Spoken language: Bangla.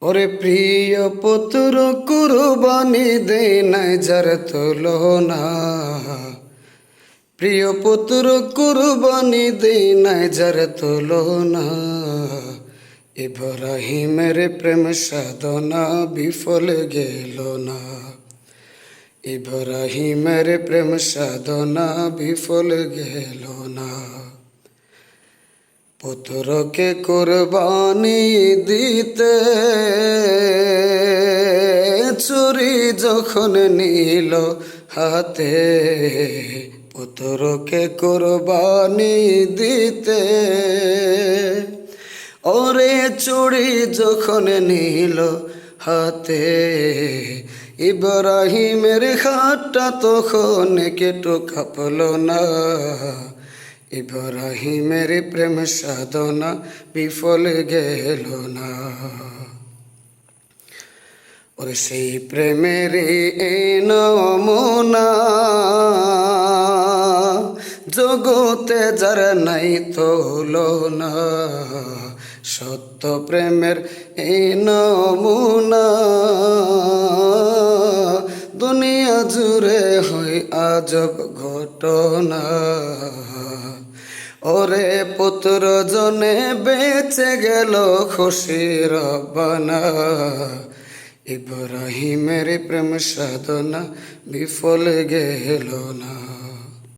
ওরে প্রিয় পুত্র কুরবানি দে নাই যার তুলনা, প্রিয় পুত্র কুরবানি দে নাই যার তুলনা। ইব্রাহিমের প্রেম সাধনা বিফল গেল না, ইব্রাহিমের প্রেম সাধনা বিফল গেল না। পুত্রকে কুরবানি দিতে ছুরি যখন নিল হাতে, পুত্রকে কুরবানি দিতে ওরে ছুরি যখন নিল হাতে, ইব্রাহিমের হাতটা তখন কেটু কাঁপল না। ইব্রাহিমের প্রেম সাধনা বিফল গেল না। ওর সেই প্রেমের নমুনা জগতে যার নাই তুলনা, সত্য প্রেমের এই নমুনা দুনিয়া জুড়ে হয় আজব ঘটনা। ওরে পুত্র জনে বেঁচে গেল খুশির রব্বানা, ইব্রাহিমের প্রেম সাধনা বিফল গেল না।